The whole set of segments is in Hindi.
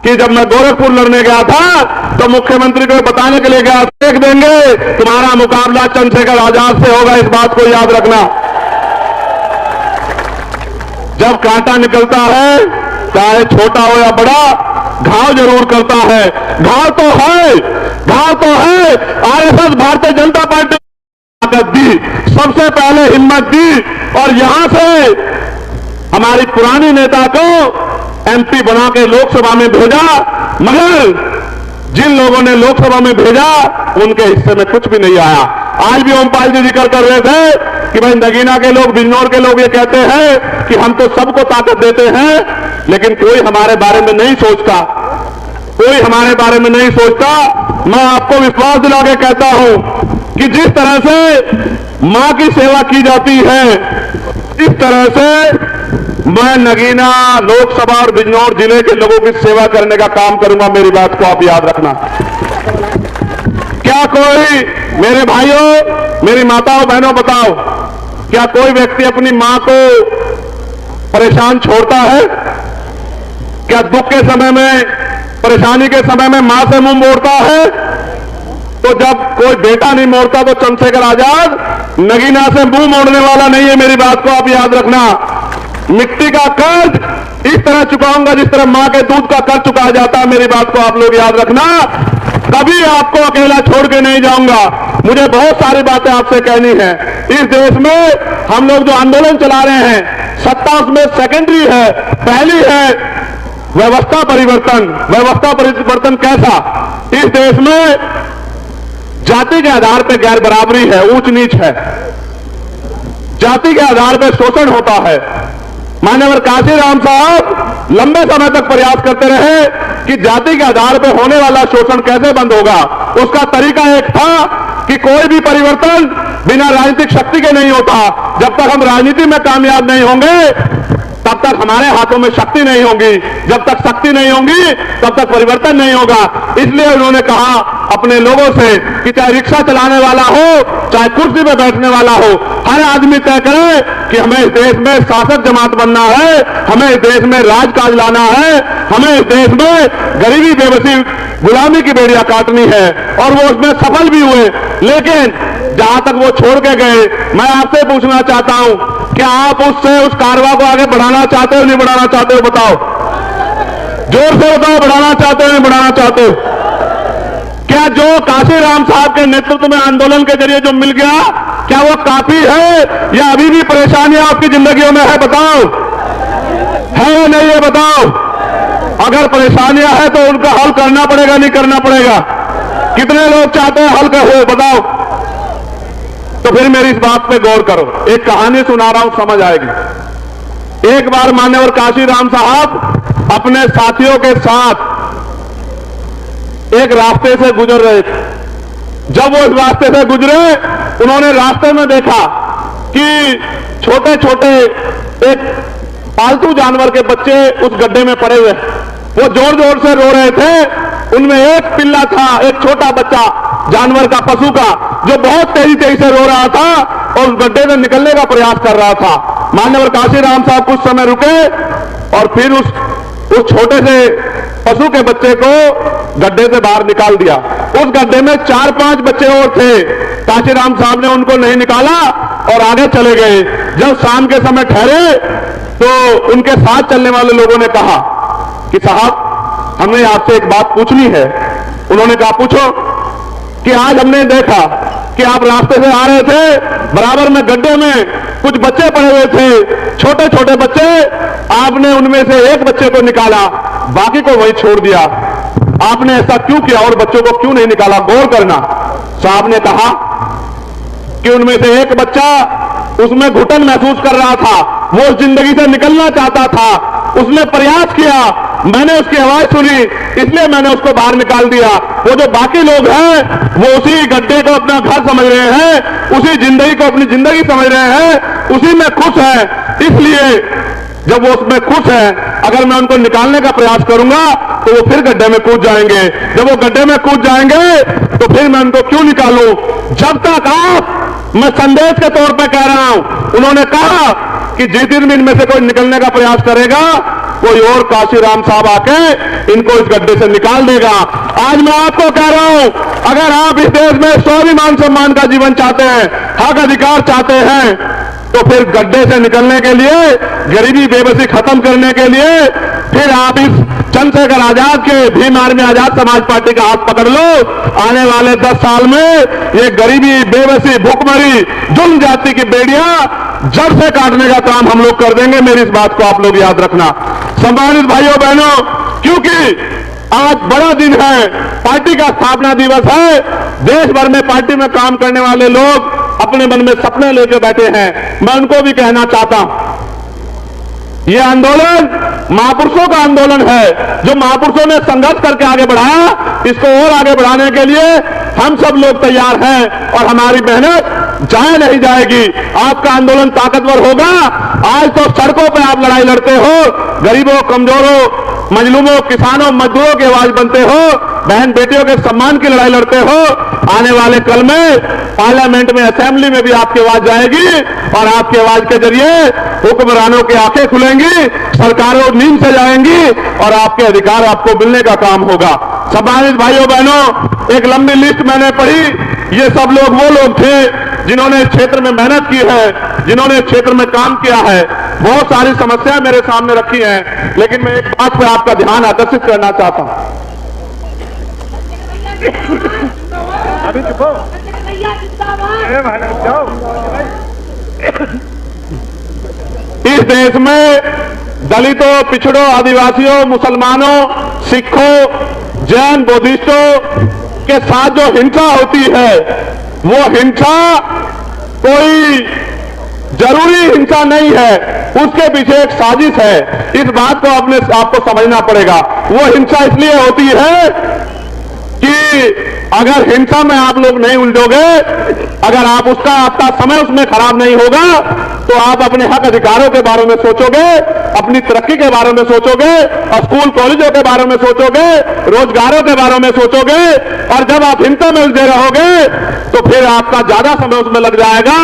कि जब मैं गोरखपुर लड़ने गया था तो मुख्यमंत्री को बताने के लिए गया, देख देंगे तुम्हारा मुकाबला चंद्रशेखर आजाद से होगा, इस बात को याद रखना। जब कांटा निकलता है, चाहे छोटा हो या बड़ा, घाव जरूर करता है। घाव तो है, घाव तो है। आरएसएस भारतीय जनता पार्टी ताकत दी, सबसे पहले हिम्मत दी और यहां से हमारी पुरानी नेता को एमपी बना के लोकसभा में भेजा, मगर जिन लोगों ने लोकसभा में भेजा उनके हिस्से में कुछ भी नहीं आया। आज भी ओमपाल जी जिक्र कर रहे थे कि भाई नगीना के लोग, बिजनौर के लोग ये कहते हैं कि हम तो सबको ताकत देते हैं, लेकिन कोई हमारे बारे में नहीं सोचता, कोई हमारे बारे में नहीं सोचता। मैं आपको विश्वास दिला के कहता हूं कि जिस तरह से मां की सेवा की जाती है, इस तरह से मैं नगीना, लोकसभा और बिजनौर जिले के लोगों की सेवा करने का काम करूंगा। मेरी बात को आप याद रखना। क्या कोई, मेरे भाइयों, मेरी माताओं बहनों, बताओ, क्या कोई व्यक्ति अपनी मां को परेशान छोड़ता है? क्या दुख के समय में, परेशानी के समय में मां से मुंह मोड़ता है? तो जब कोई बेटा नहीं मोड़ता तो चंद्रशेखर आजाद नगीना से मुंह मोड़ने वाला नहीं है। मेरी बात को आप याद रखना। मिट्टी का कर्ज इस तरह चुकाऊंगा जिस तरह मां के दूध का कर्ज चुकाया जाता है। मेरी बात को आप लोग याद रखना। कभी आपको अकेला छोड़ के नहीं जाऊंगा। मुझे बहुत सारी बातें आपसे कहनी है। इस देश में हम लोग जो आंदोलन चला रहे हैं, सत्ता उसमें सेकेंडरी है, पहली है व्यवस्था परिवर्तन। व्यवस्था परिवर्तन कैसा? इस देश में जाति के आधार पर गैर बराबरी है, ऊंच नीच है, जाति के आधार पर शोषण होता है। मान्यवर काशीराम साहब लंबे समय तक प्रयास करते रहे कि जाति के आधार पर होने वाला शोषण कैसे बंद होगा। उसका तरीका एक था कि कोई भी परिवर्तन बिना राजनीतिक शक्ति के नहीं होता। जब तक हम राजनीति में कामयाब नहीं होंगे तब तक हमारे हाथों में शक्ति नहीं होगी। जब तक शक्ति नहीं होगी तब तक परिवर्तन नहीं होगा। इसलिए उन्होंने कहा अपने लोगों से कि चाहे रिक्शा चलाने वाला हो, चाहे कुर्सी पर बैठने वाला हो, हर आदमी तय करे कि हमें इस देश में शासक जमात बनना है, हमें इस देश में राजकाज लाना है, हमें इस देश में गरीबी, बेबसी, गुलामी की बेड़ियां काटनी है। और वो उसमें सफल भी हुए। लेकिन जहां तक वो छोड़ के गए, मैं आपसे पूछना चाहता हूं, क्या आप उससे उस कारवा को आगे बढ़ाना चाहते हो, नहीं बढ़ाना चाहते हो? बताओ, जोर से बताओ, बढ़ाना चाहते हो, नहीं बढ़ाना चाहते हो? क्या जो काशीराम साहब के नेतृत्व में आंदोलन के जरिए जो मिल गया, क्या वो काफी है या अभी भी परेशानियां आपकी जिंदगियों में है? बताओ, है या नहीं है? बताओ। अगर परेशानियां है तो उनका हल करना पड़ेगा, नहीं करना पड़ेगा? कितने लोग चाहते हैं हल हो? बताओ। तो फिर मेरी इस बात पे गौर करो। एक कहानी सुना रहा हूं, समझ आएगी। एक बार मान्यवर काशीराम साहब अपने साथियों के साथ एक रास्ते से गुजर रहे थे। जब वो इस रास्ते से गुजरे, उन्होंने रास्ते में देखा कि छोटे छोटे एक पालतू जानवर के बच्चे उस गड्ढे में पड़े हुए। वो जोर जोर से रो रहे थे। उनमें एक पिल्ला था, एक छोटा बच्चा जानवर का, पशु का, जो बहुत तेजी तेजी से रो रहा था और उस गड्ढे से निकलने का प्रयास कर रहा था। मान्यवर काशीराम साहब कुछ समय रुके और फिर उस छोटे से पशु के बच्चे को गड्ढे से बाहर निकाल दिया। उस गड्ढे में 4-5 बच्चे और थे। काशीराम साहब ने उनको नहीं निकाला और आगे चले गए। जब शाम के समय ठहरे तो उनके साथ चलने वाले लोगों ने कहा कि साहब, हमने आपसे एक बात पूछनी है। उन्होंने कहा, पूछो। कि आज हमने देखा कि आप रास्ते से आ रहे थे, बराबर में गड्ढे में कुछ बच्चे पड़े हुए थे, छोटे छोटे बच्चे। आपने उनमें से एक बच्चे को निकाला, बाकी को वहीं छोड़ दिया। आपने ऐसा क्यों किया और बच्चों को क्यों नहीं निकाला? गौर करना। साहब ने कहा कि उनमें से एक बच्चा उसमें घुटन महसूस कर रहा था, वो उस जिंदगी से निकलना चाहता था, उसने प्रयास किया, मैंने उसकी आवाज सुनी, इसलिए मैंने उसको बाहर निकाल दिया। वो जो बाकी लोग हैं वो उसी गड्ढे को अपना घर समझ रहे हैं, उसी जिंदगी को अपनी जिंदगी समझ रहे हैं, उसी में खुश हैं। इसलिए जब वो उसमें खुश हैं, अगर मैं उनको निकालने का प्रयास करूंगा तो वो फिर गड्ढे में कूद जाएंगे। जब वो गड्ढे में कूद जाएंगे तो फिर मैं उनको क्यों निकालूं? जब तक आप, मैं संदेश के तौर पे कह रहा हूं, उन्होंने कहा कि जिस दिन भी इनमें से कोई निकलने का प्रयास करेगा कोई और काशीराम साहब आके इनको इस गड्ढे से निकाल देगा। आज मैं आपको कह रहा हूं, अगर आप इस देश में स्वाभिमान सम्मान का जीवन चाहते हैं, हक अधिकार चाहते हैं, तो फिर गड्ढे से निकलने के लिए, गरीबी बेबसी खत्म करने के लिए फिर आप इस चंद्रशेखर आजाद के भीम आर्मी आजाद समाज पार्टी का हाथ पकड़ लो। आने वाले 10 साल में ये गरीबी बेबसी भूखमरी जुल्म जाति की बेड़ियां जड़ से काटने का काम हम लोग कर देंगे। मेरी इस बात को आप लोग याद रखना। सम्मानित भाइयों बहनों, क्योंकि आज बड़ा दिन है, पार्टी का स्थापना दिवस है, देश भर में पार्टी में काम करने वाले लोग अपने मन में सपने लेकर बैठे हैं। मैं उनको भी कहना चाहता हूं, यह आंदोलन महापुरुषों का आंदोलन है, जो महापुरुषों ने संघर्ष करके आगे बढ़ाया, इसको और आगे बढ़ाने के लिए हम सब लोग तैयार हैं और हमारी मेहनत जाए नहीं जाएगी। आपका आंदोलन ताकतवर होगा। आज तो सड़कों पर आप लड़ाई लड़ते हो, गरीबों, कमजोरों, मजलूमों, किसानों, मजदूरों की आवाज बनते हो, बहन बेटियों के सम्मान की लड़ाई लड़ते हो। आने वाले कल में पार्लियामेंट में, असेंबली में भी आपकी आवाज जाएगी और आपकी आवाज के जरिए हुक्मरानों की आंखें खुलेंगी, सरकारों नींद से जाएंगी और आपके अधिकार आपको मिलने का काम होगा। सम्मानित भाइयों बहनों, एक लंबी लिस्ट मैंने पढ़ी। ये सब लोग वो लोग थे जिन्होंने इस क्षेत्र में मेहनत की है, जिन्होंने इस क्षेत्र में काम किया है। बहुत सारी समस्याएं मेरे सामने रखी हैं, लेकिन मैं एक बात पर आपका ध्यान आकर्षित करना चाहता हूं। अभी चुप हो। इस देश में दलितों, पिछड़ों, आदिवासियों, मुसलमानों, सिखों, जैन, बुद्धिस्टों के साथ जो हिंसा होती है, वो हिंसा कोई जरूरी हिंसा नहीं है, उसके पीछे एक साजिश है। इस बात को आपको समझना पड़ेगा। वो हिंसा इसलिए होती है कि अगर हिंसा में आप लोग नहीं उलझोगे, अगर आपका समय उसमें खराब नहीं होगा, तो आप अपने हक अधिकारों के बारे में सोचोगे, अपनी तरक्की के बारे में सोचोगे, स्कूल कॉलेजों के बारे में सोचोगे, रोजगारों के बारे में सोचोगे। और जब आप हिंसा में उलझे रहोगे तो फिर आपका ज्यादा समय उसमें लग जाएगा।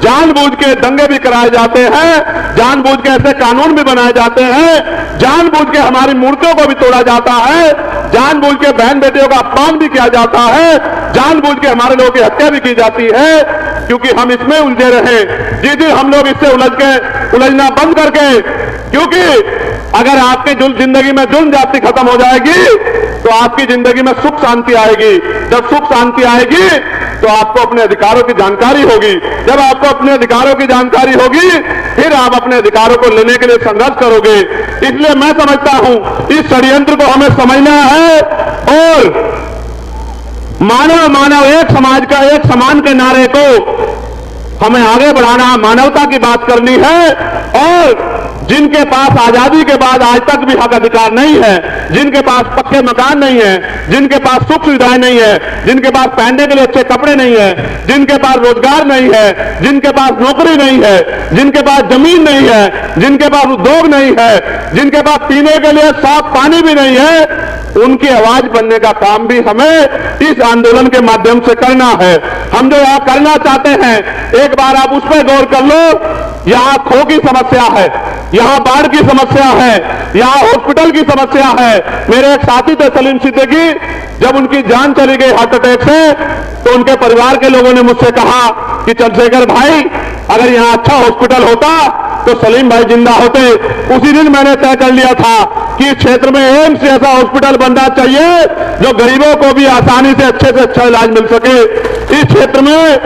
जानबूझ के दंगे भी कराए जाते हैं, जानबूझ के ऐसे कानून भी बनाए जाते हैं, जानबूझ के हमारी मूर्तियों को भी तोड़ा जाता है, जानबूझ के बहन बेटियों का अपमान भी किया जाता है, जानबूझ के हमारे लोगों की हत्या भी की जाती है, क्योंकि हम इसमें उलझे रहे। जिस दिन हम लोग इससे उलझना बंद करके, क्योंकि अगर आपकी जिंदगी में जुल्म जाति खत्म हो जाएगी तो आपकी जिंदगी में सुख शांति आएगी। जब सुख शांति आएगी तो आपको अपने अधिकारों की जानकारी होगी। जब आपको अपने अधिकारों की जानकारी होगी, फिर आप अपने अधिकारों को लेने के लिए संघर्ष करोगे। इसलिए मैं समझता हूं इस षड्यंत्र को हमें समझना है और मानव मानव एक समाज का एक समान के नारे को हमें आगे बढ़ाना, मानवता की बात करनी है। और जिनके पास आजादी के बाद आज तक भी हक अधिकार नहीं है, जिनके पास पक्के मकान नहीं है, जिनके पास सुख सुविधाएं नहीं है, जिनके पास पहनने के लिए अच्छे कपड़े नहीं है, जिनके पास रोजगार नहीं है, जिनके पास नौकरी नहीं है, जिनके पास जमीन नहीं है, जिनके पास उद्योग नहीं है, जिनके पास पीने के लिए साफ पानी भी नहीं है, उनकी आवाज बनने का काम भी हमें इस आंदोलन के माध्यम से करना है। हम जो यहां करना चाहते हैं, एक बार आप उस पर गौर कर लो। यहां खो की समस्या है, यहां बाढ़ की समस्या है, यहां हॉस्पिटल की समस्या है। मेरे एक साथी थे सलीम सिद्दीकी, जब उनकी जान चली गई हार्ट अटैक से, तो उनके परिवार के लोगों ने मुझसे कहा कि चंद्रशेखर भाई, अगर यहां अच्छा हॉस्पिटल होता तो सलीम भाई जिंदा होते। उसी दिन मैंने तय कर लिया था कि इस क्षेत्र में एम्स जैसा हॉस्पिटल बनना चाहिए, जो गरीबों को भी आसानी से अच्छा इलाज मिल सके। इस क्षेत्र में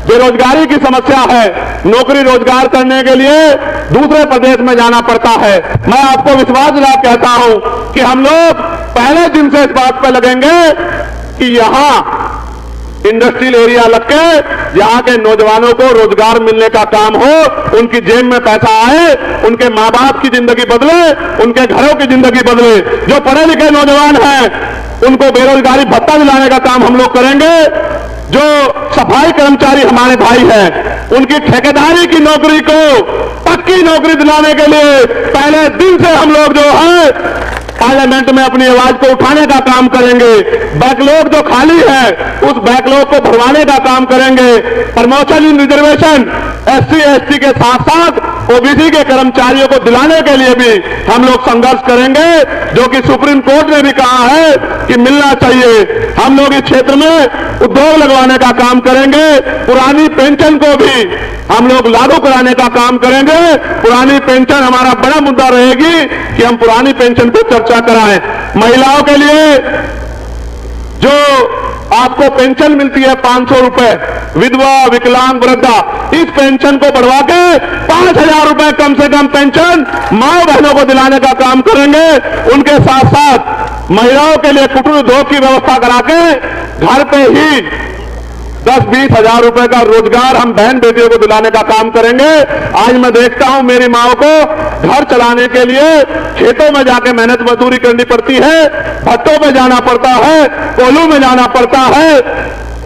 बेरोजगारी की समस्या है, नौकरी रोजगार करने के लिए दूसरे प्रदेश में जाना पड़ता है। मैं आपको विश्वास दिला कहता हूं कि हम लोग पहले दिन से इस बात पर लगेंगे कि यहां इंडस्ट्रियल एरिया लग के यहाँ के नौजवानों को रोजगार मिलने का काम हो, उनकी जेब में पैसा आए, उनके माँ बाप की जिंदगी बदले, उनके घरों की जिंदगी बदले। जो पढ़े लिखे नौजवान हैं उनको बेरोजगारी भत्ता दिलाने का काम हम लोग करेंगे। जो सफाई कर्मचारी हमारे भाई हैं, उनकी ठेकेदारी की नौकरी को पक्की नौकरी दिलाने के लिए पहले दिन से हम लोग जो है पार्लियामेंट में अपनी आवाज को उठाने का काम करेंगे। बैकलॉग जो खाली है, उस बैकलॉग को भरवाने का काम करेंगे। प्रमोशन इन रिजर्वेशन SC ST के साथ साथ ओबीसी के कर्मचारियों को दिलाने के लिए भी हम लोग संघर्ष करेंगे, जो कि सुप्रीम कोर्ट ने भी कहा है कि मिलना चाहिए। हम लोग इस क्षेत्र में उद्योग लगवाने का काम करेंगे, पुरानी पेंशन को भी हम लोग लागू कराने का काम करेंगे। पुरानी पेंशन हमारा बड़ा मुद्दा रहेगी कि हम पुरानी पेंशन पर चर्चा कराएं। महिलाओं के लिए जो आपको पेंशन मिलती है 500 रुपए, विधवा, विकलांग, वृद्धा, इस पेंशन को बढ़वा के 5,000 रुपए कम से कम पेंशन मां बहनों को दिलाने का काम करेंगे। उनके साथ साथ महिलाओं के लिए कुटीर उद्योग की व्यवस्था करा के घर पे ही 10-20 हजार रुपए का रोजगार हम बहन बेटियों को दिलाने का काम करेंगे। आज मैं देखता हूं मेरी माओ को घर चलाने के लिए खेतों में जाके मेहनत मजदूरी करनी पड़ती है, भट्टों में जाना पड़ता है, कोल्हू में जाना पड़ता है,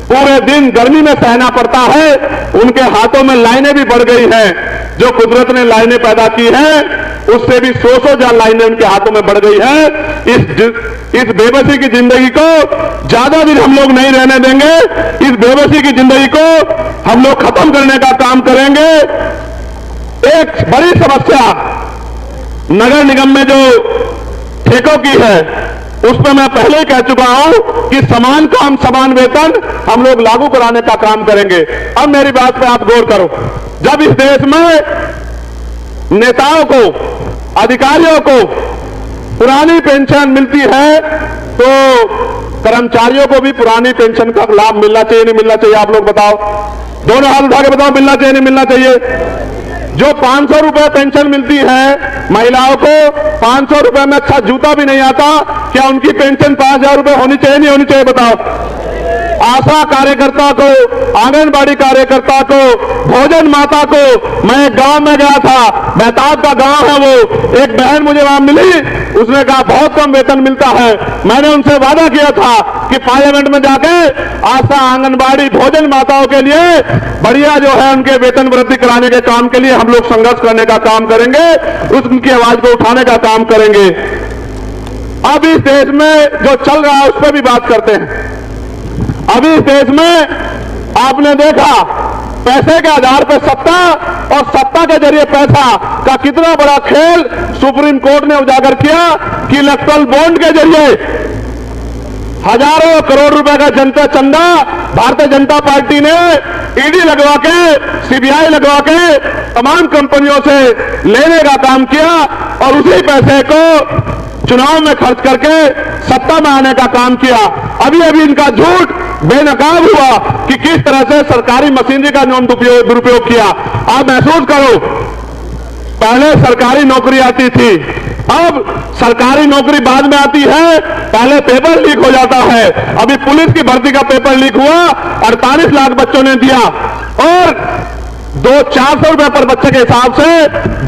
पूरे दिन गर्मी में सहना पड़ता है। उनके हाथों में लाइनें भी बढ़ गई हैं, जो कुदरत ने लाइनें पैदा की हैं उससे भी 100 लाइनें उनके हाथों में बढ़ गई है। इस बेबसी की जिंदगी को ज्यादा दिन हम लोग नहीं रहने देंगे। इस बेबसी की जिंदगी को हम लोग खत्म करने का काम करेंगे। एक बड़ी समस्या नगर निगम में जो ठेकों की है, उस पर मैं पहले ही कह चुका हूं कि समान काम समान वेतन हम लोग लागू कराने का काम करेंगे। अब मेरी बात पे आप गौर करो। जब इस देश में नेताओं को, अधिकारियों को पुरानी पेंशन मिलती है, तो कर्मचारियों को भी पुरानी पेंशन का लाभ मिलना चाहिए, नहीं मिलना चाहिए? आप लोग बताओ, दोनों हाथ उठा के बताओ, मिलना चाहिए नहीं मिलना चाहिए? जो 500 रुपए पेंशन मिलती है महिलाओं को, 500 रुपए में अच्छा जूता भी नहीं आता, क्या उनकी पेंशन 5,000 रुपए होनी चाहिए नहीं होनी चाहिए? बताओ। आशा कार्यकर्ता को, आंगनबाड़ी कार्यकर्ता को, भोजन माता को, मैं गांव में गया था, मेहताब का गांव है वो, एक बहन मुझे वहां मिली, उसने कहा बहुत कम वेतन मिलता है। मैंने उनसे वादा किया था कि पार्लियामेंट में जाके आशा, आंगनबाड़ी, भोजन माताओं के लिए बढ़िया जो है उनके वेतन वृद्धि कराने के काम के लिए हम लोग संघर्ष करने का काम करेंगे, उनकी आवाज को उठाने का काम करेंगे। अब इस देश में जो चल रहा है उस पर भी बात करते हैं। अभी इस देश में आपने देखा पैसे के आधार पर सत्ता और सत्ता के जरिए पैसा का कितना बड़ा खेल सुप्रीम कोर्ट ने उजागर किया कि इलेक्टोरल बॉन्ड के जरिए हजारों करोड़ रुपए का जनता चंदा भारतीय जनता पार्टी ने ईडी लगवा के, सीबीआई लगवा के तमाम कंपनियों से लेने का काम किया और उसी पैसे को चुनाव में खर्च करके सत्ता में आने का काम किया। अभी अभी इनका झूठ बेनकाब हुआ कि किस तरह से सरकारी मशीनरी का दुरुपयोग किया। आप महसूस करो, पहले सरकारी नौकरी आती थी, अब सरकारी नौकरी बाद में आती है, पहले पेपर लीक हो जाता है। अभी पुलिस की भर्ती का पेपर लीक हुआ, 48 लाख बच्चों ने दिया और 400 रुपए पर बच्चे के हिसाब से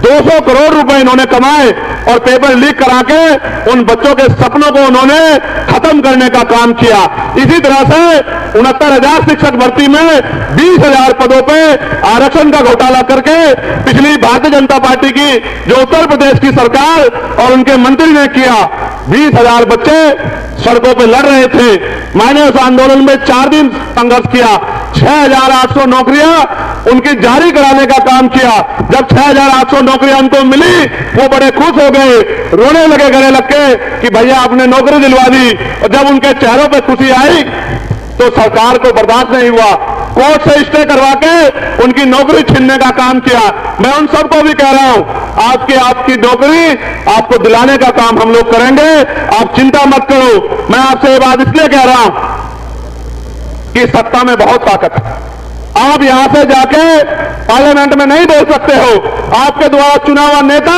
200 करोड़ रुपए इन्होंने कमाए और पेपर लीक करा के उन बच्चों के सपनों को उन्होंने खत्म करने का काम किया। इसी तरह से 69,000 शिक्षक भर्ती में 20,000 पदों पे आरक्षण का घोटाला करके पिछली भारतीय जनता पार्टी की जो उत्तर प्रदेश की सरकार और उनके मंत्री ने किया, 20,000 बच्चे सड़कों पे लड़ रहे थे। मैंने उस आंदोलन में 4 दिन संघर्ष किया, 6,800 नौकरियां उनकी जारी कराने का काम किया। जब 6,800 नौकरियां उनको मिली, वो बड़े खुश हो गए, रोने लगे गले लग के कि भैया आपने नौकरी दिलवा दी। और जब उनके चेहरों पे खुशी आई तो सरकार को बर्दाश्त नहीं हुआ, कोर्ट से स्टे करवा के उनकी नौकरी छीनने का काम किया। मैं उन सबको भी कह रहा हूं, आपकी नौकरी आपको दिलाने का काम हम लोग करेंगे, आप चिंता मत करो। मैं आपसे ये बात इसलिए कह रहा हूं कि सत्ता में बहुत ताकत है। आप यहां से जाके पार्लियामेंट में नहीं बोल सकते हो, आपके द्वारा चुना हुआ नेता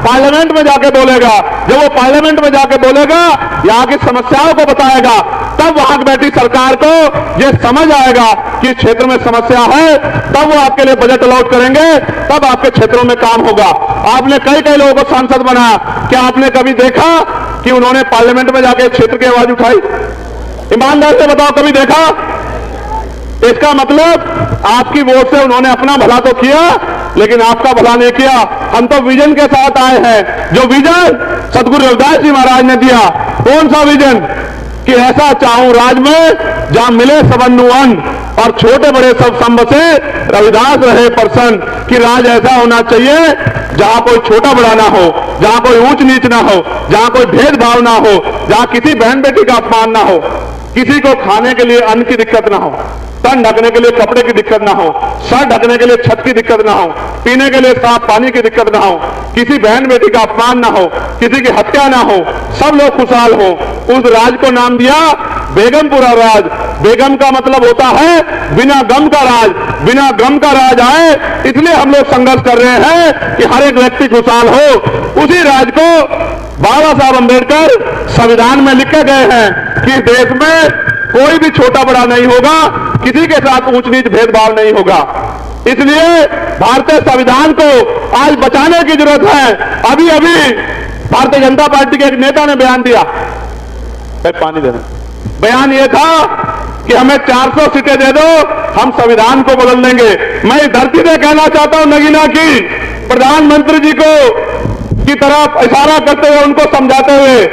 पार्लियामेंट में जाके बोलेगा। जब वो पार्लियामेंट में जाके बोलेगा, यहां की समस्याओं को बताएगा, तब वहां बैठी सरकार को ये समझ आएगा कि क्षेत्र में समस्या है, तब वो आपके लिए बजट अलॉट करेंगे, तब आपके क्षेत्रों में काम होगा। आपने कई लोगों को सांसद बनाया, क्या आपने कभी देखा कि उन्होंने पार्लियामेंट में जाके क्षेत्र की आवाज उठाई? ईमानदार से बताओ, कभी देखा? इसका मतलब आपकी वोट से उन्होंने अपना भला तो किया, लेकिन आपका भला नहीं किया। हम तो विजन के साथ आए हैं, जो विजन सदगुरु रविदास जी महाराज ने दिया। कौन सा विजन? कि ऐसा चाहूं राज में जहां मिले सबन्नु अन्न और छोटे बड़े सब संब से रविदास रहे प्रसन्न, कि राज ऐसा होना चाहिए जहां कोई छोटा बड़ा ना हो, जहां कोई ऊंच नीच ना हो, जहां कोई भेदभाव ना हो, जहां किसी बहन बेटी का अपमान ना हो, किसी को खाने के लिए अन्न की दिक्कत ना हो, तन ढकने के लिए कपड़े की दिक्कत ना हो, सर ढकने के लिए छत की दिक्कत ना हो, पीने के लिए साफ पानी की दिक्कत ना हो, किसी बहन बेटी का अपमान ना हो, किसी की हत्या ना हो, सब लोग खुशहाल हो। उस राज को नाम दिया बेगमपुरा राज। बेगम का मतलब होता है बिना गम का राज, बिना गम का राज आए, इसलिए हम लोग संघर्ष कर रहे हैं कि हर एक व्यक्ति खुशहाल हो। उसी राज को बाबा साहब अंबेडकर संविधान में लिख के गए हैं कि देश में कोई भी छोटा बड़ा नहीं होगा, किसी के साथ ऊंच नीच भेदभाव नहीं होगा। इसलिए भारतीय संविधान को आज बचाने की जरूरत है। अभी अभी भारतीय जनता पार्टी के एक नेता ने बयान दिया, पानी देना, बयान यह था कि हमें 400 सीटें दे दो, हम संविधान को बदल देंगे। मैं इस धरती से कहना चाहता हूं नगीना की प्रधानमंत्री जी को की तरफ इशारा करते हुए, उनको समझाते हुए,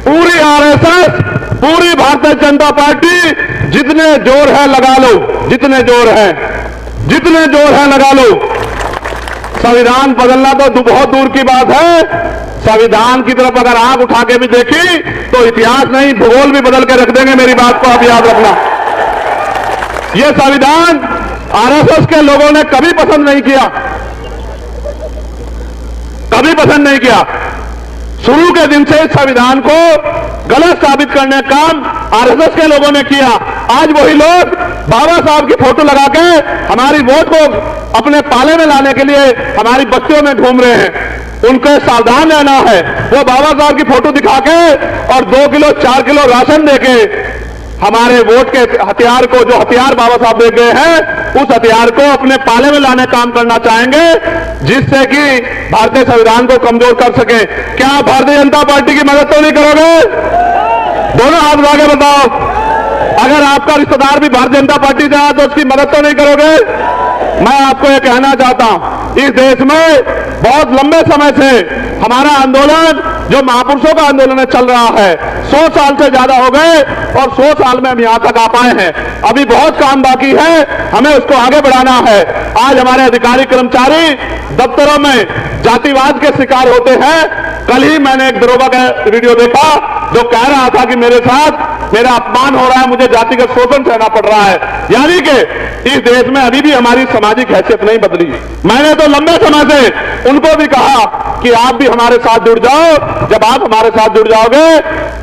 पूरी आरएसएस, पूरी भारतीय जनता पार्टी जितने जोर है लगा लो, जितने जोर है, जितने जोर है लगा लो। संविधान बदलना तो बहुत दूर की बात है। संविधान की तरफ अगर आंख उठा के भी देखी तो इतिहास नहीं भूगोल भी बदल के रख देंगे। मेरी बात को आप याद रखना। यह संविधान आरएसएस के लोगों ने कभी पसंद नहीं किया, कभी पसंद नहीं किया। शुरू के दिन से इस संविधान को गलत साबित करने का काम आरएसएस के लोगों ने किया। आज वही लोग बाबा साहब की फोटो लगा के हमारी वोट को अपने पाले में लाने के लिए हमारी बस्तियों में घूम रहे हैं। उनको सावधान रहना है। वो बाबा साहब की फोटो दिखा के और 2 किलो 4 किलो राशन देके हमारे वोट के हथियार को, जो हथियार बाबा साहब दे गए हैं, उस हथियार को अपने पाले में लाने काम करना चाहेंगे, जिससे कि भारतीय संविधान को कमजोर कर सके। क्या आप भारतीय जनता पार्टी की मदद तो नहीं करोगे? दोनों हाथ उठा के बताओ। अगर आपका रिश्तेदार भी भारतीय जनता पार्टी से आया तो उसकी मदद तो नहीं करोगे? मैं आपको यह कहना चाहता हूं, इस देश में बहुत लंबे समय से हमारा आंदोलन, जो महापुरुषों का आंदोलन चल रहा है, 100 साल से ज्यादा हो गए और 100 साल में हम यहां तक आ पाए हैं। अभी बहुत काम बाकी है, हमें उसको आगे बढ़ाना है। आज हमारे अधिकारी कर्मचारी दफ्तरों में जातिवाद के शिकार होते हैं। कल ही मैंने एक दरोगा का वीडियो देखा जो कह रहा था कि मेरे साथ मेरा अपमान हो रहा है, मुझे जातिगत शोषण सहना पड़ रहा है। यानी कि इस देश में अभी भी हमारी सामाजिक हैसियत नहीं बदली। मैंने तो लंबे समय से उनको भी कहा कि आप भी हमारे साथ जुड़ जाओ। जब आप हमारे साथ जुड़ जाओगे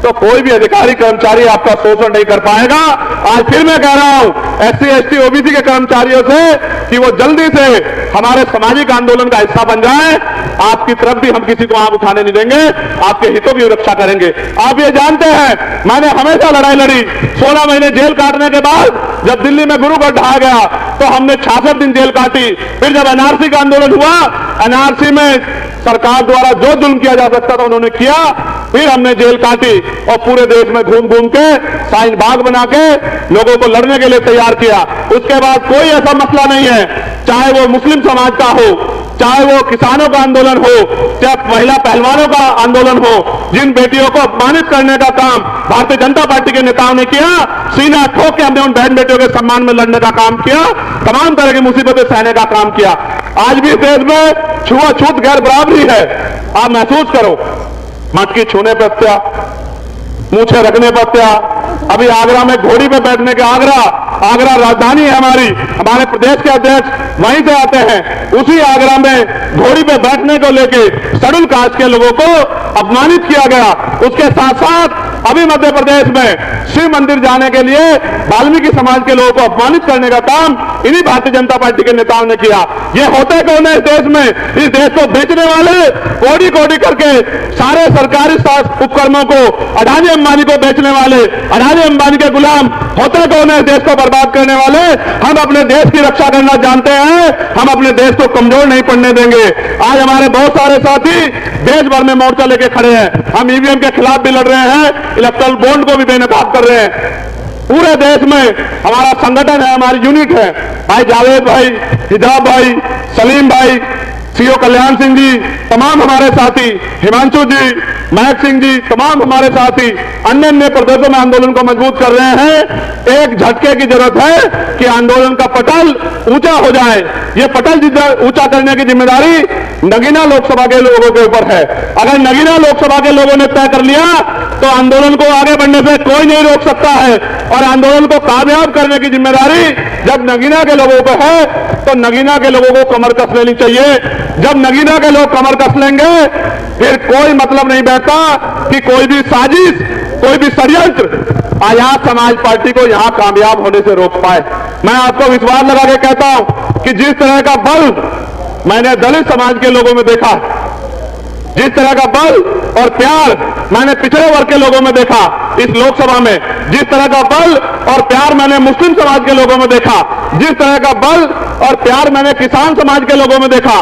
तो कोई भी अधिकारी कर्मचारी आपका शोषण नहीं कर पाएगा। आज फिर मैं कह रहा हूं SC ST OBC के कर्मचारियों से कि वो जल्दी से हमारे सामाजिक आंदोलन का हिस्सा बन जाए। आपकी तरफ भी हम किसी को आंख उठाने नहीं देंगे, आपके हितों की रक्षा करेंगे। आप ये जानते हैं मैंने हमेशा लड़ाई लड़ी। 16 महीने जेल काटने के बाद जब दिल्ली में गुरुगढ़ ढहा गया तो हमने 66 दिन जेल काटी। फिर जब NRC का आंदोलन हुआ, NRC में सरकार द्वारा जो जुल्म किया जा सकता था उन्होंने किया। फिर हमने जेल काटी और पूरे देश में घूम घूम के शाहीन बाग बना के लोगों को लड़ने के लिए तैयार किया। उसके बाद कोई ऐसा मसला नहीं है, चाहे वो मुस्लिम समाज का हो, चाहे वो किसानों का आंदोलन हो, चाहे महिला पहलवानों का आंदोलन हो, जिन बेटियों को अपमानित करने का काम भारतीय जनता पार्टी के नेताओं ने किया, सीना ठोक के हमने उन बहन बेटियों के सम्मान में लड़ने का काम किया, तमाम तरह की मुसीबतें सहने का काम किया। आज भी देश में छुआछूत गैर बराबरी है। आप महसूस करो, मटकी छूने पर हत्या, मूछे रखने पर हत्या। अभी आगरा में घोड़ी पे बैठने के, आगरा राजधानी है हमारी, हमारे प्रदेश के अध्यक्ष वहीं से आते हैं। उसी आगरा में घोड़ी पे बैठने को लेके शेड्यूल कास्ट के लोगों को अपमानित किया गया। उसके साथ साथ अभी मध्य प्रदेश में शिव मंदिर जाने के लिए वाल्मीकि समाज के लोगों को अपमानित करने का काम इन्हीं भारतीय जनता पार्टी के नेताओं ने किया। ये होते कौन है इस देश में? इस देश को बेचने वाले, कोड़ी कोड़ी करके सारे सरकारी उपकरणों को अडानी अंबानी को बेचने वाले, अडानी अंबानी के गुलाम होते कौन है? देश को बर्बाद करने वाले। हम अपने देश की रक्षा करना जानते हैं, हम अपने देश को कमजोर नहीं पड़ने देंगे। आज हमारे बहुत सारे साथी देश भर में मोर्चा लेके खड़े हैं। हम ईवीएम के खिलाफ भी लड़ रहे हैं, इलेक्ट्रल बॉन्ड को भी बेनकाब कर रहे हैं। पूरे देश में हमारा संगठन है, हमारी यूनिट है। भाई जावेद भाई, हिजाब भाई, सलीम भाई, सीओ कल्याण सिंह जी, तमाम हमारे साथी, हिमांशु जी, महक सिंह जी, तमाम हमारे साथी अन्य अन्य प्रदेशों में आंदोलन को मजबूत कर रहे हैं। एक झटके की जरूरत है कि आंदोलन का पटल ऊंचा हो जाए। ये पटल ऊंचा करने की जिम्मेदारी नगीना लोकसभा के लोगों के ऊपर है। अगर नगीना लोकसभा के लोगों ने तय कर लिया तो आंदोलन को आगे बढ़ने से कोई नहीं रोक सकता है। और आंदोलन को कामयाब करने की जिम्मेदारी जब नगीना के लोगों पर है तो नगीना के लोगों को कमर कस लेनी चाहिए। जब नगीना के लोग कमर कस लेंगे फिर कोई मतलब नहीं बैठता कि कोई भी साजिश, कोई भी षड्यंत्र आजाद समाज पार्टी को यहां कामयाब होने से रोक पाए। मैं आपको विश्वास लगा के कहता हूं कि जिस तरह का बल मैंने दलित समाज के लोगों में देखा, जिस तरह का बल और प्यार मैंने पिछड़े वर्ग के लोगों में देखा इस लोकसभा में, जिस तरह का बल और प्यार मैंने मुस्लिम समाज के लोगों में देखा, जिस तरह का बल और प्यार मैंने किसान समाज के लोगों में देखा,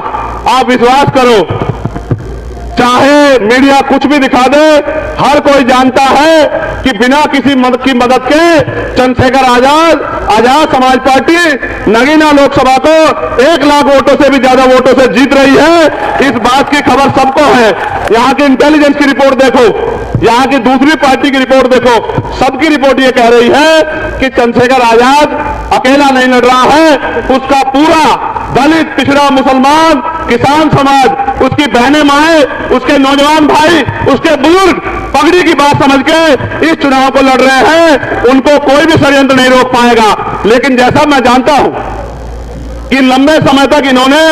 आप विश्वास करो, चाहे मीडिया कुछ भी दिखा दे, हर कोई जानता है कि बिना किसी की मदद के चंद्रशेखर आजाद समाज पार्टी नगीना लोकसभा को 1 लाख वोटों से भी ज्यादा वोटों से जीत रही है। इस बात की खबर सबको है। यहां की इंटेलिजेंस की रिपोर्ट देखो, यहां की दूसरी पार्टी की रिपोर्ट देखो, सबकी रिपोर्ट ये कह रही है कि चंद्रशेखर आजाद अकेला नहीं लड़ रहा है, उसका पूरा दलित, पिछड़ा, मुसलमान, किसान समाज, उसकी बहनें माएं, उसके नौजवान भाई, उसके बुजुर्ग पगड़ी की बात समझ के इस चुनाव को लड़ रहे हैं। उनको कोई भी षड्यंत्र नहीं रोक पाएगा। लेकिन जैसा मैं जानता हूं कि लंबे समय तक इन्होंने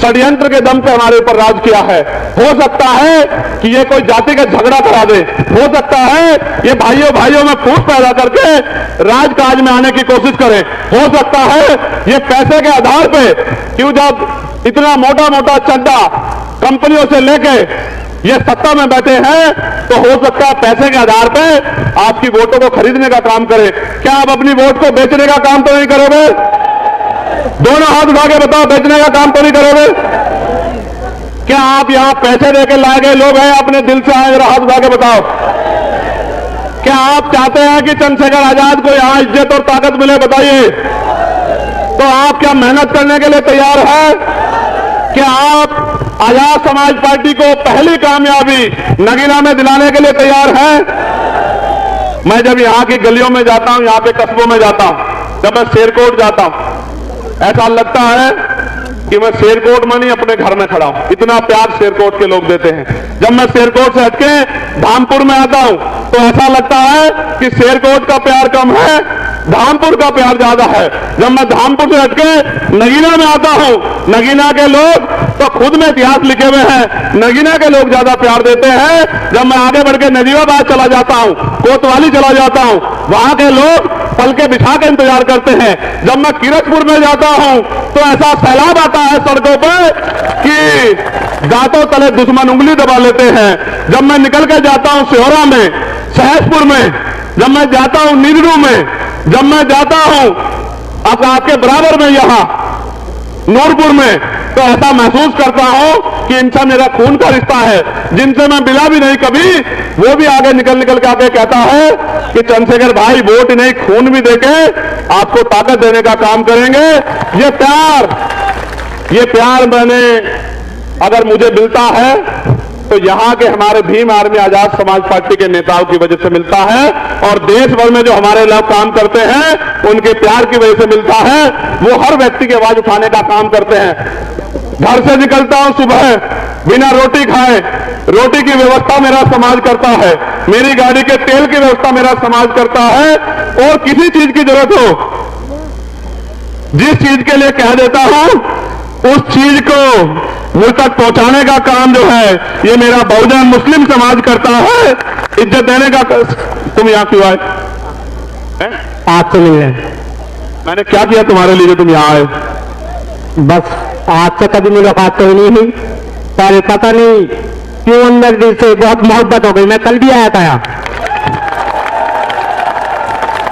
षड्यंत्र के दम पे हमारे ऊपर राज किया है। हो सकता है कि ये कोई जाति का झगड़ा करा दे, हो सकता है ये भाइयों भाइयों में फूट पैदा करके राजकाज में आने की कोशिश करें, हो सकता है ये पैसे के आधार पे, क्यों जब इतना मोटा मोटा चड्डा कंपनियों से लेके ये सत्ता में बैठे हैं तो हो सकता है पैसे के आधार पे आपकी वोटों को खरीदने का काम करें। क्या आप अपनी वोट को बेचने का काम तो नहीं करोगे? दोनों हाथ उठा के बताओ, बेचने का काम तो नहीं करोगे? क्या आप यहां पैसे देके लाए गए लोग हैं, अपने दिल से आए? हाथ उठा के बताओ। क्या आप चाहते हैं कि चंद्रशेखर आजाद को यहां इज्जत और ताकत मिले? बताइए। तो आप क्या मेहनत करने के लिए तैयार हैं? क्या आप आजाद समाज पार्टी को पहली कामयाबी नगीना में दिलाने के लिए तैयार हैं? मैं जब यहां की गलियों में जाता हूं, यहां पे कस्बों में जाता हूं, जब मैं शेरकोट जाता हूं, ऐसा लगता है कि मैं शेरकोट में नहीं अपने घर में खड़ा हूं। इतना प्यार शेरकोट के लोग देते हैं। जब मैं शेरकोट से हटके धामपुर में आता हूं तो ऐसा लगता है कि शेरकोट का प्यार कम है, धामपुर का प्यार ज्यादा है। जब मैं धामपुर से हटके नगीना में आता हूं, नगीना के लोग तो खुद में इतिहास लिखे हुए हैं, नगीना के लोग ज्यादा प्यार देते हैं। जब मैं आगे बढ़ के नजीबाबाद चला जाता हूं, कोतवाली चला जाता हूं, वहां के लोग पल के बिछा के इंतजार करते हैं। जब मैं किरतपुर में जाता हूं तो ऐसा सैलाब आता है सड़कों पर कि दांतों तले दुश्मन उंगली दबा लेते हैं। जब मैं निकल के जाता हूं सिहोरा में, सहसपुर में, जब मैं जाता हूं निगरू में, जब मैं जाता हूं अब आपके बराबर में यहां नूरपुर में, तो ऐसा महसूस करता हूं कि इनसे मेरा खून का रिश्ता है। जिनसे मैं मिला भी नहीं कभी, वो भी आगे निकल के आके कहता है कि चंद्रशेखर भाई वोट नहीं खून भी देके आपको ताकत देने का काम करेंगे। ये प्यार मैंने अगर मुझे मिलता है तो यहां के हमारे भीम आर्मी आजाद समाज पार्टी के नेताओं की वजह से मिलता है, और देश भर में जो हमारे लोग काम करते हैं उनके प्यार की वजह से मिलता है। वो हर व्यक्ति की आवाज उठाने का काम करते हैं। घर से निकलता हूं सुबह बिना रोटी खाए, रोटी की व्यवस्था मेरा समाज करता है, मेरी गाड़ी के तेल की व्यवस्था मेरा समाज करता है, और किसी चीज की जरूरत हो, जिस चीज के लिए कह देता हूं उस चीज को मुझ तक पहुंचाने का काम जो है ये मेरा बहुजन मुस्लिम समाज करता है। इज्जत देने का तुम यहां क्यों आए? आपसे मिलने। मैंने क्या किया तुम्हारे लिए जो तुम यहां आए? बस आपसे कभी मुलाकात तो नहीं हुई, पर पता नहीं क्यों अंदर दिल से बहुत मोहब्बत हो गई। मैं कल भी आया था यहाँ,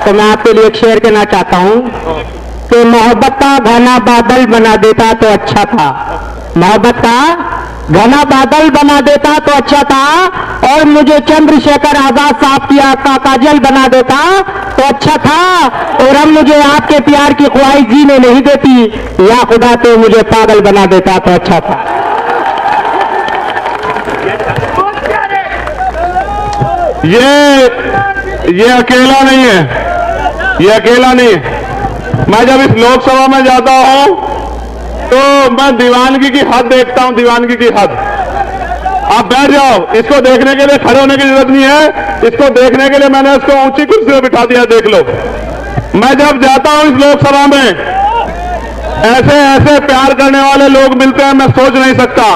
तो मैं आपके लिए एक शेयर कहना चाहता हूँ कि मोहब्बत का घना बादल बना देता तो अच्छा था, मोहब्बत का घना बादल बना देता तो अच्छा था, और मुझे चंद्रशेखर आजाद साहब की आंख का काजल बना देता तो अच्छा था, और अब मुझे आपके प्यार की ख्वाहिश जीने नहीं देती, या खुदा तो मुझे पागल बना देता तो अच्छा था। ये अकेला नहीं है, ये अकेला नहीं है। मैं जब इस लोकसभा में जाता हूं तो मैं दीवानगी की हद देखता हूं, दीवानगी की हद। आप बैठ जाओ, इसको देखने के लिए खड़े होने की जरूरत नहीं है, इसको देखने के लिए मैंने इसको ऊंची कुर्सी में बिठा दिया, देख लो। मैं जब जाता हूं इस लोकसभा में, ऐसे ऐसे प्यार करने वाले लोग मिलते हैं, मैं सोच नहीं सकता।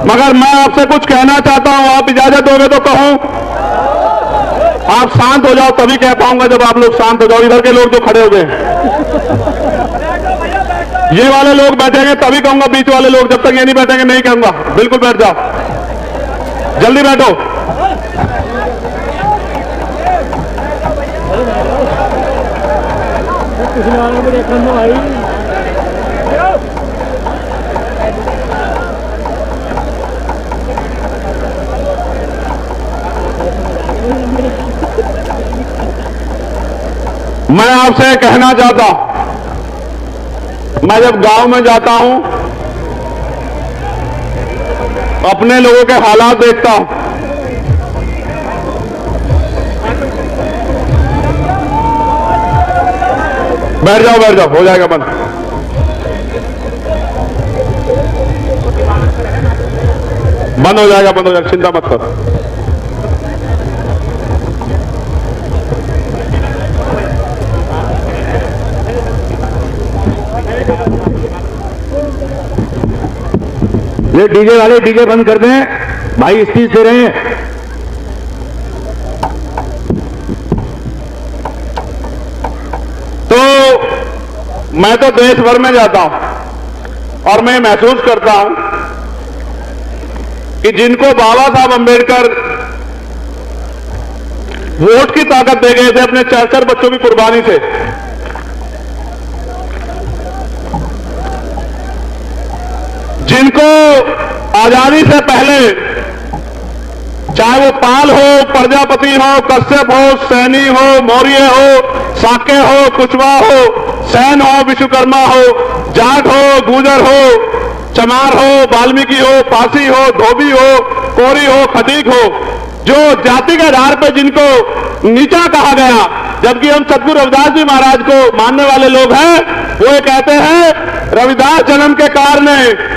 मगर मैं आपसे कुछ कहना चाहता हूं, आप इजाजत दोगे तो कहूं? आप शांत हो जाओ तभी कह पाऊंगा, जब आप लोग शांत हो जाओ। इधर के लोग जो खड़े हो गए, ये वाले लोग बैठेंगे तभी कहूंगा, बीच वाले लोग जब तक ये नहीं बैठेंगे नहीं कहूंगा। बिल्कुल बैठ जाओ, जल्दी बैठो। मैं आपसे कहना चाहता हूं, मैं जब गांव में जाता हूं, अपने लोगों के हालात देखता हूं, बैठ जाओ, हो जाएगा बंद। बंद हो जाएगा, चिंता मत करो। ये डीजे वाले डीजे बंद कर दें भाई, स्पीच दे रहे हैं। तो मैं तो देश भर में जाता हूं और मैं महसूस करता हूं कि जिनको बाबा साहब अंबेडकर वोट की ताकत दे गए थे अपने 4 बच्चों की कुर्बानी से, जिनको आजादी से पहले, चाहे वो पाल हो, प्रजापति हो, कश्यप हो, सैनी हो, मौर्य हो, साके हो, कुशवाहा हो, सैन हो, विश्वकर्मा हो, जाट हो, गुर्जर हो, चमार हो, वाल्मीकि हो, पासी हो, धोबी हो, कोरी हो, खटीक हो, जो जाति के आधार पर जिनको नीचा कहा गया, जबकि हम सतगुरु रविदास जी महाराज को मानने वाले लोग हैं, वो ये कहते हैं रविदास जन्म के कारण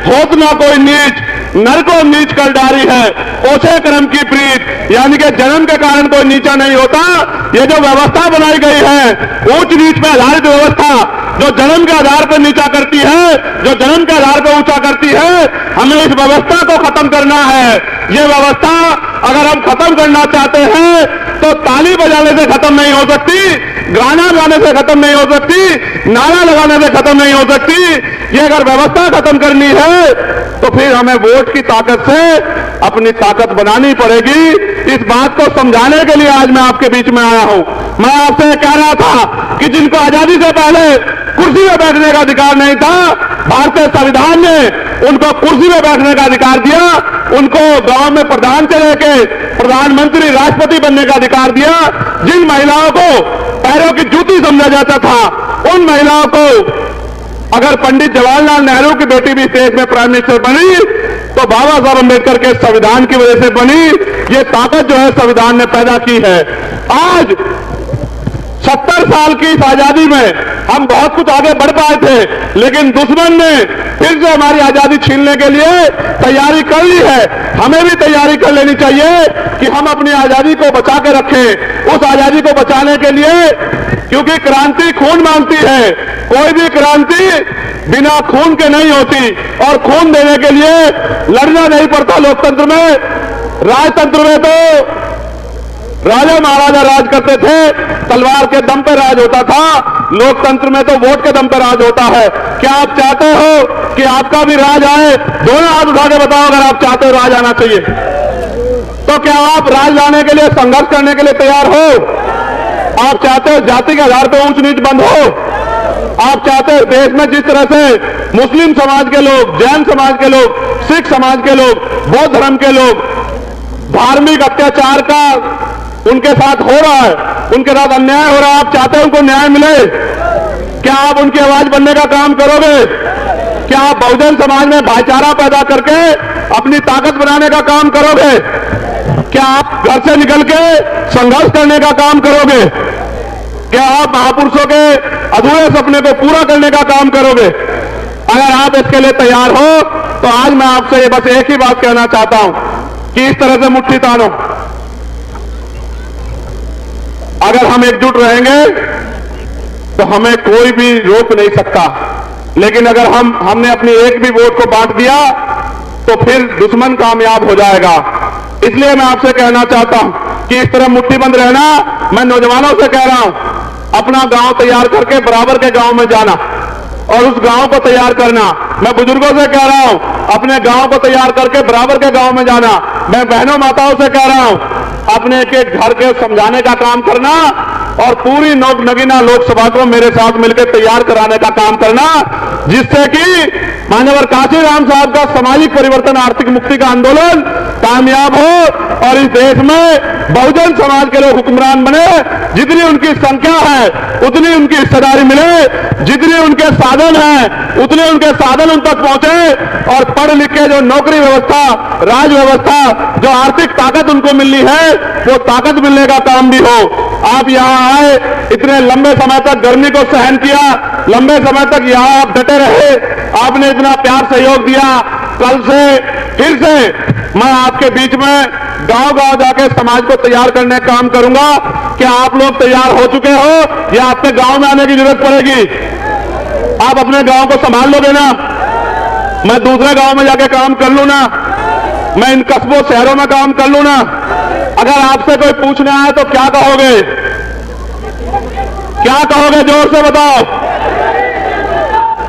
होत ना कोई नीच, नर को नीच कर डारी है, ओछे कर्म की प्रीत, यानी कि जन्म के कारण कोई नीचा नहीं होता। ये जो व्यवस्था बनाई गई है ऊंच नीच पे आधारित व्यवस्था, जो जन्म के आधार पर नीचा करती है, जो जन्म के आधार पर ऊंचा करती है, हमें इस व्यवस्था को खत्म करना है। ये व्यवस्था अगर हम खत्म करना चाहते हैं तो ताली बजाने से खत्म नहीं हो सकती, गाना गाने से खत्म नहीं हो सकती, नारा लगाने से खत्म नहीं हो सकती। ये अगर व्यवस्था खत्म करनी है तो फिर हमें वोट की ताकत से अपनी ताकत बनानी पड़ेगी। इस बात को समझाने के लिए आज मैं आपके बीच में आया हूं। मैं आपसे कह रहा था कि जिनको आजादी से पहले कुर्सी में बैठने का अधिकार नहीं था, भारतीय संविधान ने उनको कुर्सी में बैठने का अधिकार दिया, उनको गांव में प्रधान से लेके प्रधानमंत्री, राष्ट्रपति बनने का अधिकार दिया। जिन महिलाओं को पैरों की जूती समझा जाता था, उन महिलाओं को अगर पंडित जवाहरलाल नेहरू की बेटी भी देश में प्राइम मिनिस्टर बनी तो बाबा साहब अंबेडकर के संविधान की वजह से बनी। ये ताकत जो है संविधान ने पैदा की है। आज 70 साल की इस आजादी में हम बहुत कुछ आगे बढ़ पाए थे, लेकिन दुश्मन ने फिर से हमारी आजादी छीनने के लिए तैयारी कर ली है। हमें भी तैयारी कर लेनी चाहिए कि हम अपनी आजादी को बचा के रखें। उस आजादी को बचाने के लिए, क्योंकि क्रांति खून मांगती है, कोई भी क्रांति बिना खून के नहीं होती, और खून देने के लिए लड़ना नहीं पड़ता। लोकतंत्र में, राजतंत्र में तो राजा महाराजा राज करते थे, तलवार के दम पर राज होता था। लोकतंत्र में तो वोट के दम पर राज होता है। क्या आप चाहते हो कि आपका भी राज आए? दोनों हाथ उठा के बताओ अगर आप चाहते हो राज आना चाहिए। तो क्या आप राज लाने के लिए संघर्ष करने के लिए तैयार हो? आप चाहते हो जाति के आधार पर ऊंच नीच बंद हो? आप चाहते हैं देश में जिस तरह से मुस्लिम समाज के लोग, जैन समाज के लोग, सिख समाज के लोग, बौद्ध धर्म के लोग धार्मिक अत्याचार का उनके साथ हो रहा है, उनके साथ अन्याय हो रहा है, आप चाहते हैं उनको न्याय मिले? क्या आप उनकी आवाज बनने का काम करोगे? क्या आप बहुजन समाज में भाईचारा पैदा करके अपनी ताकत बनाने का काम करोगे? क्या आप घर से निकल के संघर्ष करने का काम करोगे? क्या आप महापुरुषों के अधूरे सपने को पूरा करने का काम करोगे? अगर आप इसके लिए तैयार हो तो आज मैं आपसे बस एक ही बात कहना चाहता हूं कि इस तरह से मुट्ठी तानो। अगर हम एकजुट रहेंगे तो हमें कोई भी रोक नहीं सकता, लेकिन अगर हमने अपनी एक भी वोट को बांट दिया तो फिर दुश्मन कामयाब हो जाएगा। इसलिए मैं आपसे कहना चाहता हूं कि इस तरह मुट्ठीबंद रहना। मैं नौजवानों से कह रहा हूं, अपना गांव तैयार करके बराबर के गांव में जाना और उस गांव को तैयार करना। मैं बुजुर्गों से कह रहा हूं, अपने गांव को तैयार करके बराबर के गांव में जाना। मैं बहनों माताओं से कह रहा हूं, अपने के घर के समझाने का काम करना और पूरी नगीना लोकसभा को मेरे साथ मिलकर तैयार कराने का काम करना, जिससे कि मान्यवर काशीराम साहब का सामाजिक परिवर्तन, आर्थिक मुक्ति का आंदोलन कामयाब हो और इस देश में बहुजन समाज के लोग हुक्मरान बने। जितनी उनकी संख्या है उतनी उनकी हिस्सेदारी मिले, जितने उनके साधन हैं उतने उनके साधन उन तक पहुंचे और पढ़ लिख के जो नौकरी व्यवस्था, राज व्यवस्था, जो आर्थिक ताकत उनको मिलनी है वो ताकत मिलने का काम भी हो। आप यहां आए, इतने लंबे समय तक गर्मी को सहन किया, लंबे समय तक यहां आप डटे रहे, आपने इतना प्यार सहयोग दिया। कल से फिर से मैं आपके बीच में गांव-गांव जाके समाज को तैयार करने का काम करूंगा। क्या आप लोग तैयार हो चुके हो या आपके गांव में आने की जरूरत पड़ेगी? आप अपने गांव को संभाल लोगे ना? मैं दूसरे गांव में जाके काम कर लूं ना? मैं इन कस्बों शहरों में काम कर लूं ना? अगर आपसे कोई पूछने आए तो क्या कहोगे? क्या कहोगे? जोर से बताओ।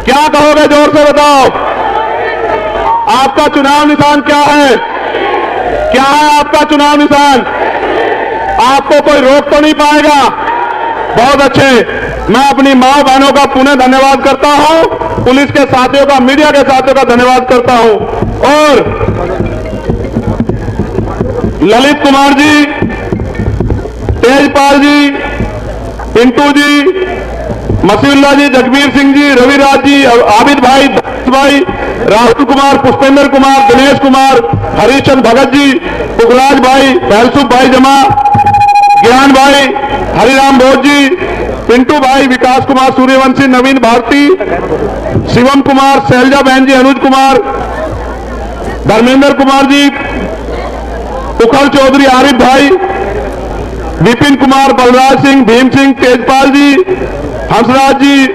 क्या कहोगे? जोर से बताओ। आपका चुनाव निशान क्या है? क्या है आपका चुनाव निशान? आपको कोई रोक तो नहीं पाएगा। बहुत अच्छे। मैं अपनी मां बहनों का पुनः धन्यवाद करता हूं, पुलिस के साथियों का, मीडिया के साथियों का धन्यवाद करता हूं और ललित कुमार जी, तेजपाल जी, पिंटू जी, मसीउल्लाह जी, जगबीर सिंह जी, रविराज जी, आबिद भाई, राहुल कुमार, पुष्पेंद्र कुमार, दिनेश कुमार, हरिचंद भगत जी, पुखराज भाई, फैलसुख भाई जमा, ज्ञान भाई, हरिराम बोध जी, पिंटू भाई, विकास कुमार सूर्यवंशी, नवीन भारती, शिवम कुमार, शैलजा बहन जी, अनुज कुमार, धर्मेंद्र कुमार जी, उखल चौधरी, आरिफ भाई, विपिन कुमार, बलराज सिंह, भीम सिंह, तेजपाल जी, हंसराज जी,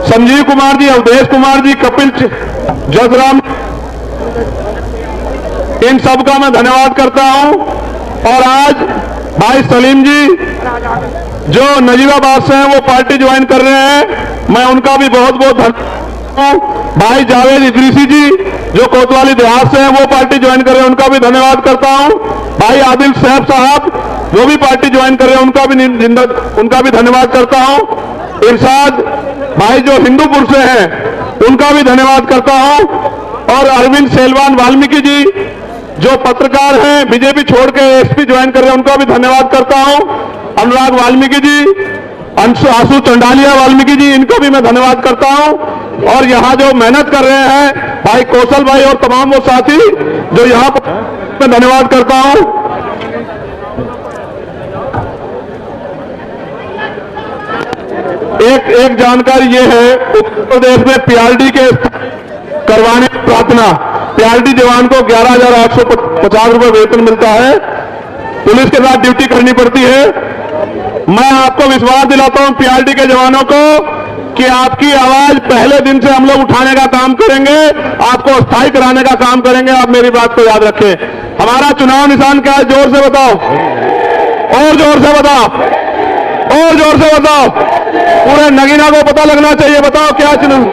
संजीव कुमार जी, अवधेश कुमार जी, कपिल जसराम, इन सबका मैं धन्यवाद करता हूं। और आज भाई सलीम जी जो नजीबाबाद से हैं वो पार्टी ज्वाइन कर रहे हैं, मैं उनका भी बहुत बहुत धन्यवाद। भाई जावेद इदरीसी जी जो कोतवाली देहात से हैं वो पार्टी ज्वाइन कर रहे हैं, उनका भी धन्यवाद करता हूं। भाई आदिल सैफ साहब वो भी पार्टी ज्वाइन कर रहे हैं, उनका भी धन्यवाद करता हूं। इरशाद भाई जो हिंदूपुर से हैं उनका भी धन्यवाद करता हूं। और अरविंद सेलवान वाल्मीकि जी जो पत्रकार हैं, बीजेपी छोड़ के एसपी ज्वाइन कर रहे हैं, उनका भी धन्यवाद करता हूं। अनुराग वाल्मीकि जी, आशु चंडालिया वाल्मीकि जी, इनको भी मैं धन्यवाद करता हूं। और यहां जो मेहनत कर रहे हैं भाई कौशल भाई और तमाम वो साथी जो यहां पर, मैं धन्यवाद करता हूं। एक जानकारी ये है, उत्तर प्रदेश में पीआरडी के करवाने की प्रार्थना, पीआरडी जवान को 11,850 रुपए वेतन मिलता है, पुलिस के साथ ड्यूटी करनी पड़ती है। मैं आपको विश्वास दिलाता हूं पीआरडी के जवानों को कि आपकी आवाज पहले दिन से हम लोग उठाने का काम करेंगे, आपको स्थायी कराने का काम करेंगे। आप मेरी बात को याद रखें। हमारा चुनाव निशान क्या है? जोर से बताओ, और जोर से बताओ, और जोर से बताओ। पूरे नगीना को पता लगना चाहिए। बताओ क्या चुनाव?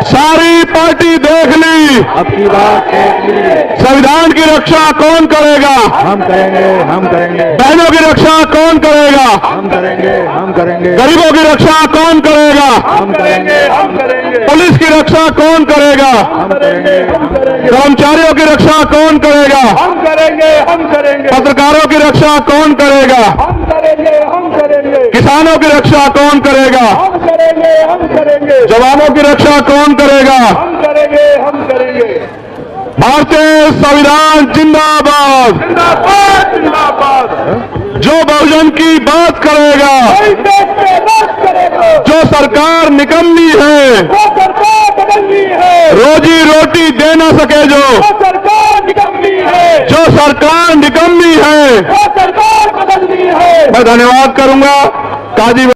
सारी पार्टी देख ली, अब की बात देख लीजिए। संविधान की रक्षा कौन करेगा? हम करेंगे, हम करेंगे, बहनों की रक्षा कौन करेगा? हम करेंगे, हम करेंगे, गरीबों की रक्षा कौन करेगा? हम करेंगे, हम करेंगे, पुलिस की रक्षा कौन करेगा? हम करेंगे, हम करेंगे, कर्मचारियों की रक्षा कौन करेगा? हम करेंगे, हम करेंगे, पत्रकारों की रक्षा कौन करेगा? हम करेंगे, हम करेंगे, किसानों की रक्षा कौन करेगा? हम करेंगे, हम करेंगे, जवानों की रक्षा कौन करेगा? हम करेंगे, हम करेंगे। भारतीय संविधान जिंदाबाद। जिंदाबाद, जिंदाबाद। जो बहुजन की बात करेगा, कोई देश पे राज करेगा, जो सरकार निकम्मी है, वो सरकार बदलनी है, रोजी रोटी दे न सके जो, वो सरकार निकम्मी है, जो सरकार निकम्मी है। वो सरकार बदलनी है। मैं धन्यवाद करूंगा काजी